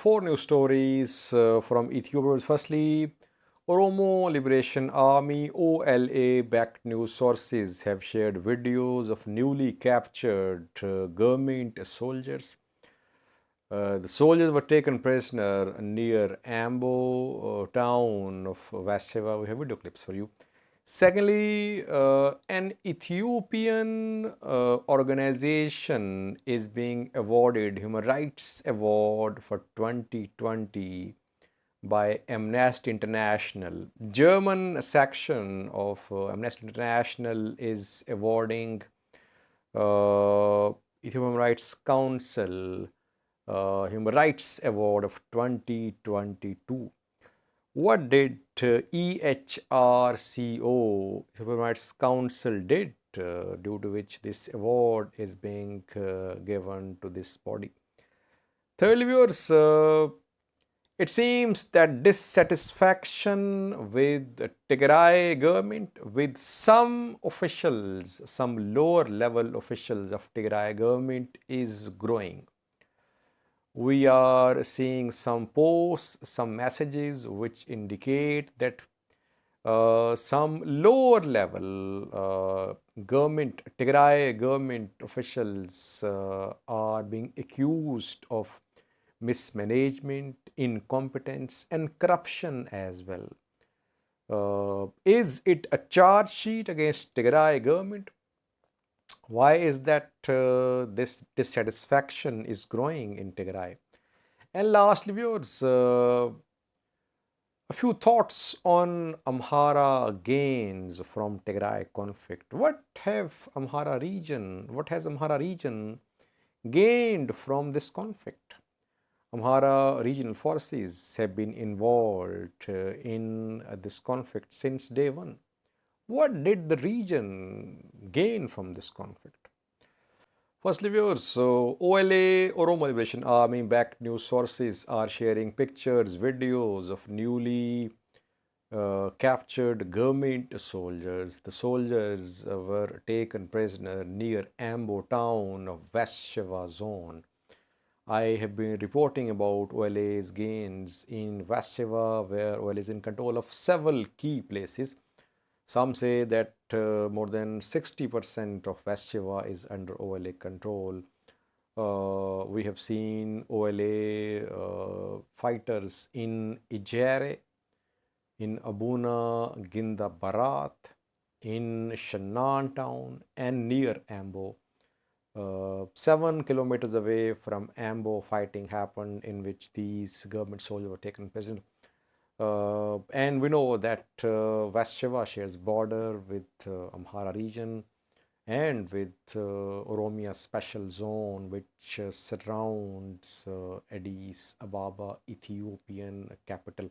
Four news stories from Ethiopia. Firstly, Oromo Liberation Army OLA backed news sources have shared videos of newly captured government soldiers. The soldiers were taken prisoner near Ambo town of Vasheva. We have video clips for you. Secondly, an Ethiopian organization is being awarded Human Rights Award for 2020 by Amnesty International. German section of Amnesty International is awarding Human Rights Council Human Rights Award of 2022. What did EHRCO, Human Rights Council, did due to which this award is being given to this body? Thirdly, viewers, it seems that dissatisfaction with the Tigray government, with some officials, some lower level officials of Tigray government is growing. We are seeing some posts, some messages which indicate that some lower level government, Tigray government officials are being accused of mismanagement, incompetence, and corruption as well. Is it a charge sheet against Tigray government? Why is that this dissatisfaction is growing in Tigray? And lastly, viewers, a few thoughts on Amhara gains from Tigray conflict. What has Amhara region gained from this conflict? Amhara regional forces have been involved in this conflict since day one. What did the region gain from this conflict? Firstly, viewers, OLA Oromo Liberation Army backed news sources are sharing pictures, videos of newly captured government soldiers. The soldiers were taken prisoner near Ambo town of West Shiva zone. I have been reporting about OLA's gains in West Shiva, where OLA is in control of several key places. Some say that more than 60% of West Shiva is under OLA control. We have seen OLA fighters in Ijere, in Abuna Ginda Barat, in Shannan town, and near Ambo. 7 kilometers away from Ambo, fighting happened in which these government soldiers were taken prisoner. And we know that West Shiva shares border with Amhara region and with Oromia special zone, which surrounds Addis Ababa, Ethiopian capital.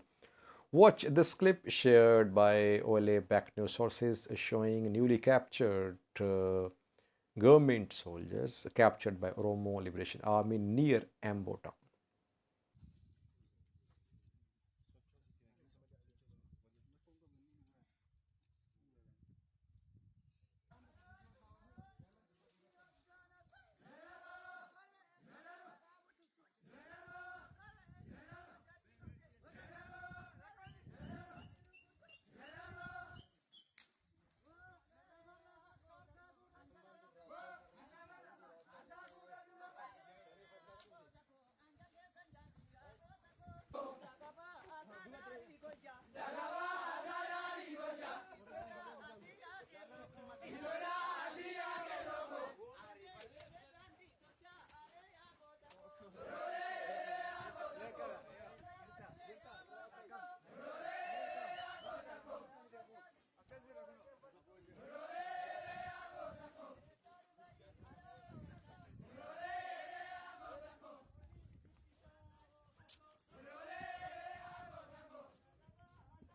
Watch this clip shared by OLA backed news sources showing newly captured government soldiers captured by Oromo Liberation Army near Ambo town.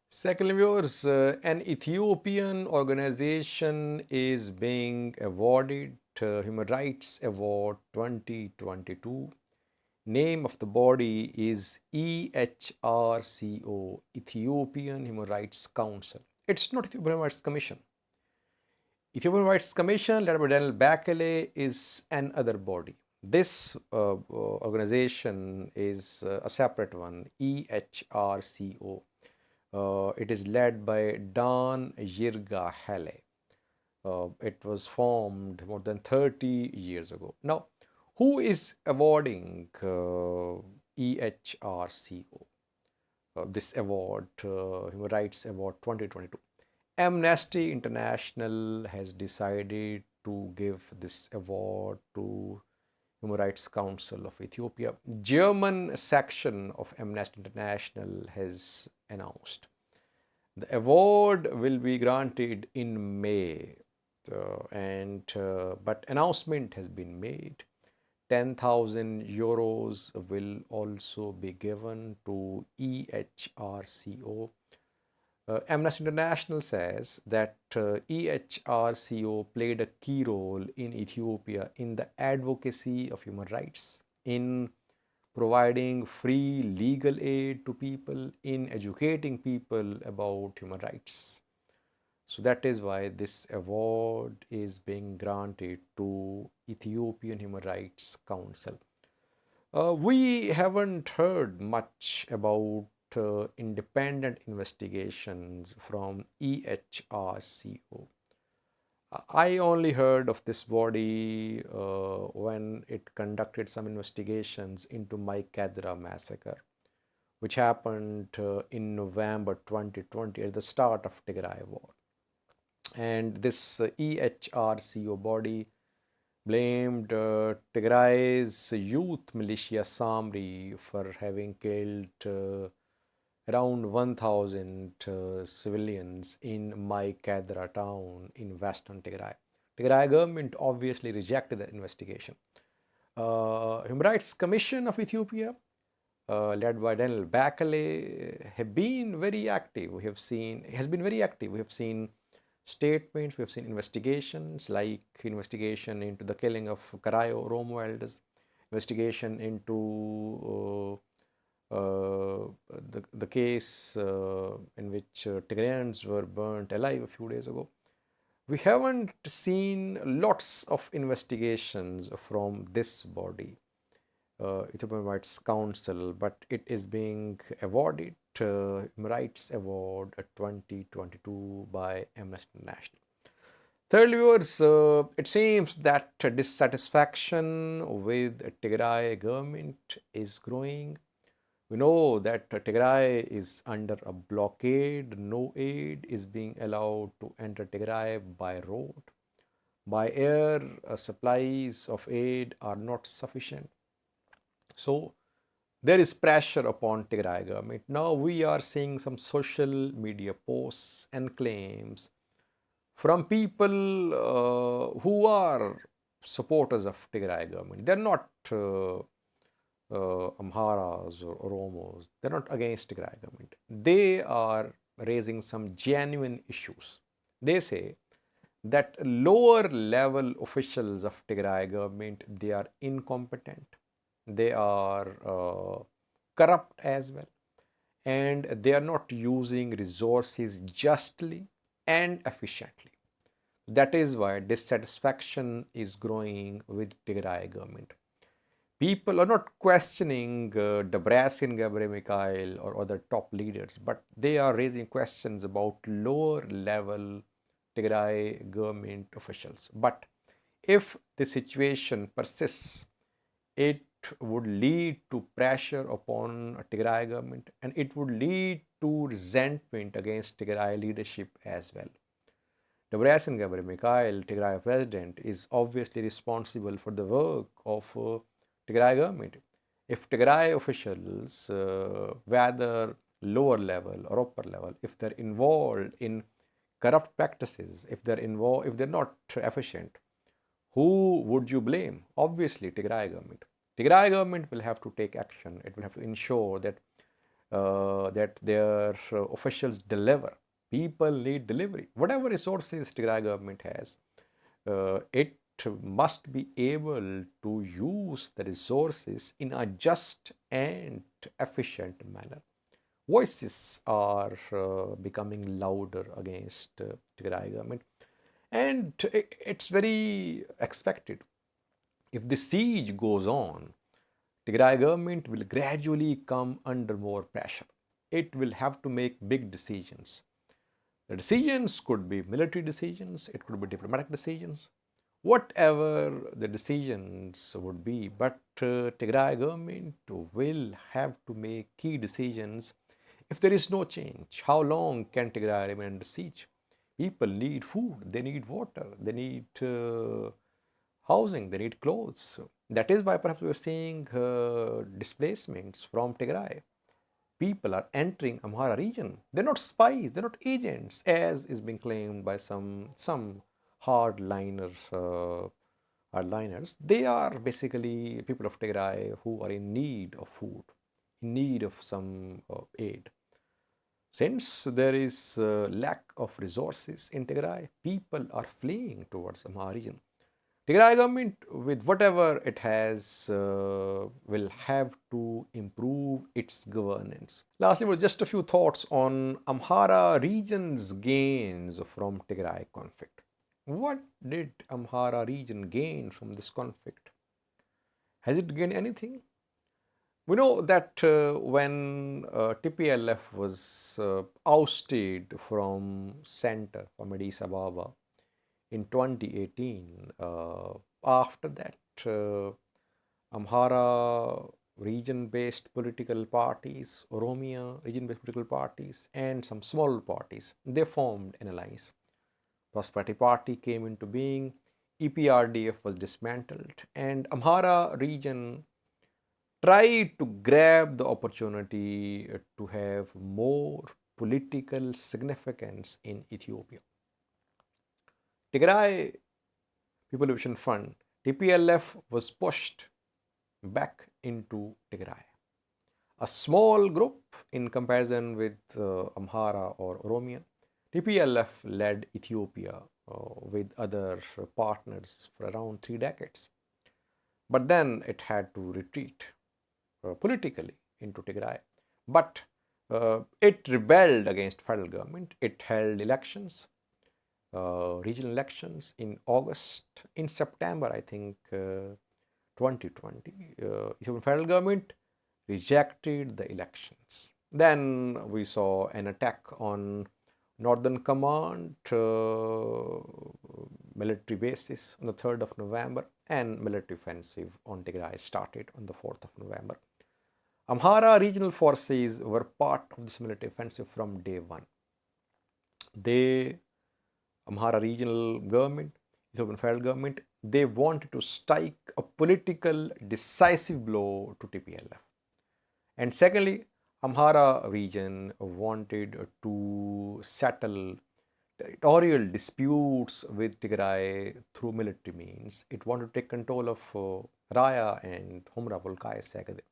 Secondly, viewers, an Ethiopian organization is being awarded Human Rights Award 2022. Name of the body is EHRCO, Ethiopian Human Rights Council. It's not Ethiopian Human Rights Commission. Ethiopian Human Rights Commission, led by Daniel Bakele, is another body. This organization is a separate one, EHRCO. It is led by Dan Jirga Hele. It was formed more than 30 years ago. Now, who is awarding EHRCO? This award, Human Rights Award 2022. Amnesty International has decided to give this award to Human Rights Council of Ethiopia. German section of Amnesty International has announced the award will be granted in May, but announcement has been made. 10,000 euros will also be given to EHRCO. Amnesty International says that EHRCO played a key role in Ethiopia in the advocacy of human rights, in providing free legal aid to people, in educating people about human rights. So that is why this award is being granted to Ethiopian Human Rights Council. We haven't heard much about independent investigations from EHRCO. I only heard of this body when it conducted some investigations into Mike Kadra massacre, which happened in November 2020 at the start of Tigray war. And this EHRCO body blamed Tigray's youth militia Samri for having killed around 1,000 civilians in Mai Kadra town in western Tigray. Tigray government obviously rejected the investigation. Human Rights Commission of Ethiopia, led by Daniel Bakale, have been very active. Has been very active. We have seen statements, we have seen investigations, like investigation into the killing of OLA Oromia elders, investigation into the case in which Tigrayans were burnt alive a few days ago. We haven't seen lots of investigations from this body, Ethiopian Rights Council, but it is being awarded Human Rights Award 2022 by Amnesty International. Thirdly, viewers, it seems that dissatisfaction with Tigray government is growing. We know that Tigray is under a blockade. No aid is being allowed to enter Tigray by road. By air, supplies of aid are not sufficient. So there is pressure upon Tigray government. Now we are seeing some social media posts and claims from people who are supporters of Tigray government. They're not Amharas or Oromos. They're not against Tigray government. They are raising some genuine issues. They say that lower level officials of Tigray government, they are incompetent. They are corrupt as well. And they are not using resources justly and efficiently. That is why dissatisfaction is growing with Tigray government. People are not questioning Debretsion, Gabriel Mikhail or other top leaders, but they are raising questions about lower level Tigray government officials. But if the situation persists, it would lead to pressure upon Tigray government, and it would lead to resentment against Tigray leadership as well. Debretsion, Gabriel Mikhail, Tigray president, is obviously responsible for the work of Tigray government. If Tigray officials, whether lower level or upper level, if they're involved in corrupt practices, if they're not efficient, who would you blame? Obviously, Tigray government. Tigray government will have to take action. It will have to ensure that that their officials deliver. People need delivery. Whatever resources Tigray government has, it must be able to use the resources in a just and efficient manner. Voices are becoming louder against Tigray government, and it's very expected. If the siege goes on, Tigray government will gradually come under more pressure. It will have to make big decisions. The decisions could be military decisions, it could be diplomatic decisions, whatever the decisions would be. But Tigray government will have to make key decisions if there is no change. How long can Tigray remain under siege? People need food, they need water, they need housing, they need clothes. That is why perhaps we are seeing displacements from Tigray. People are entering Amhara region. They're not spies, they're not agents, as is being claimed by some hardliners. They are basically people of Tigray who are in need of food, in need of some aid. Since there is lack of resources in Tigray, people are fleeing towards Amhara region. Tigray government, with whatever it has, will have to improve its governance. Lastly, just a few thoughts on Amhara region's gains from Tigray conflict. What did Amhara region gain from this conflict? Has it gained anything? We know that when TPLF was ousted from center, from Addis Ababa, in 2018, after that, Amhara region-based political parties, Oromia region-based political parties, and some small parties, they formed an alliance. Prosperity Party came into being, EPRDF was dismantled, and Amhara region tried to grab the opportunity to have more political significance in Ethiopia. Tigray People Liberation Front, TPLF, was pushed back into Tigray. A small group in comparison with Amhara or Oromia. TPLF led Ethiopia with other partners for around 3 decades. But then it had to retreat politically into Tigray. But it rebelled against federal government. It held elections, regional elections in August, in September, I think, 2020. Ethiopian federal government rejected the elections. Then we saw an attack on Northern Command military bases on the 3rd of November, and military offensive on Tigray started on the 4th of November. Amhara regional forces were part of this military offensive from day one. Amhara regional government, Ethiopian federal government, they wanted to strike a political decisive blow to TPLF. And secondly, Amhara region wanted to settle territorial disputes with Tigray through military means. It wanted to take control of Raya and Humra Volkai Segede.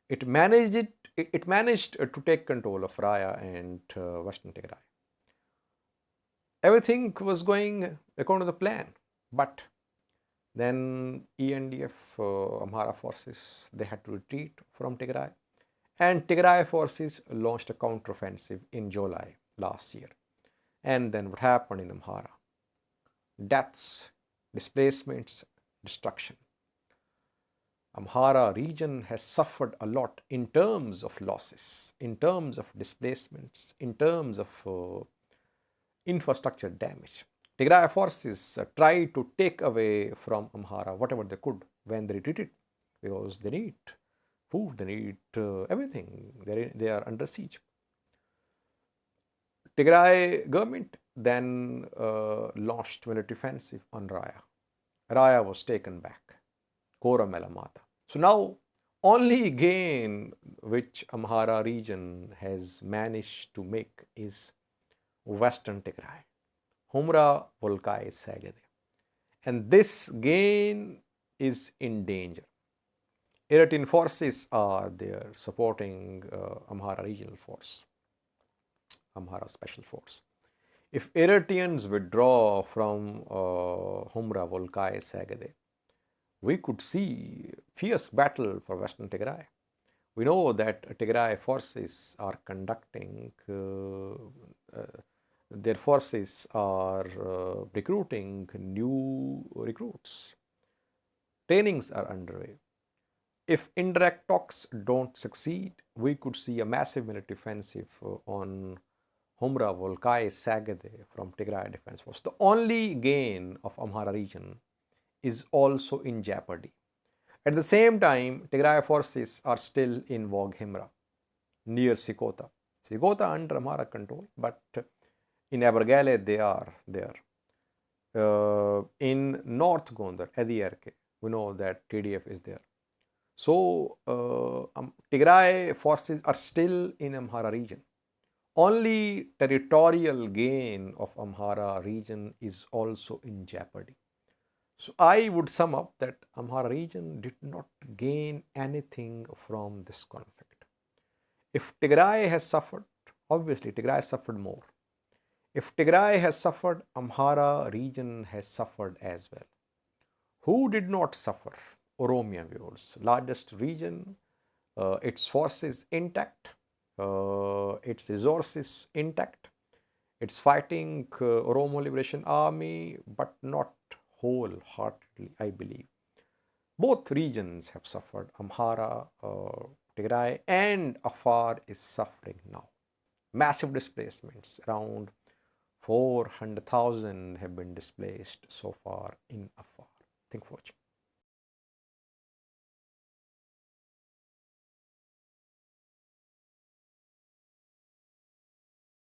It managed to take control of Raya and Western Tigray. Everything was going according to the plan, but then ENDF, Amhara forces, they had to retreat from Tigray, and Tigray forces launched a counteroffensive in July last year. And then what happened in Amhara? Deaths, displacements, destruction. Amhara region has suffered a lot in terms of losses, in terms of displacements, in terms of infrastructure damage. Tigray forces tried to take away from Amhara whatever they could when they retreated, because they need food, they need everything. They are under siege. Tigray government then launched military offensive on Raya. Raya was taken back. Kora Melamata. So now only gain which Amhara region has managed to make is Western Tigray, Humra Volkai Segede. And this gain is in danger. Eritrean forces are there supporting Amhara regional force, Amhara special force. If Eritreans withdraw from Humra Volkai Segede, we could see fierce battle for Western Tigray. We know that Tigray forces are conducting, their forces are recruiting new recruits. Trainings are underway. If indirect talks don't succeed, we could see a massive military offensive on Humra, Volkai, Sagade from Tigray Defense Force. The only gain of Amhara region is also in jeopardy. At the same time, Tigray forces are still in Himra, near Sikota. Sikota under Amhara control, but in Abergale they are there. In North Gondar, Adiyarke, we know that TDF is there. So, Tigray forces are still in Amhara region. Only territorial gain of Amhara region is also in jeopardy. So, I would sum up that Amhara region did not gain anything from this conflict. If Tigray has suffered, obviously Tigray suffered more. If Tigray has suffered, Amhara region has suffered as well. Who did not suffer? Oromia viewers, largest region, its forces intact, its resources intact, it's fighting Oromo Liberation Army, but not wholeheartedly, I believe. Both regions have suffered. Amhara, Tigray, and Afar is suffering now. Massive displacements, around 400,000 have been displaced so far in Afar. Thank you for watching.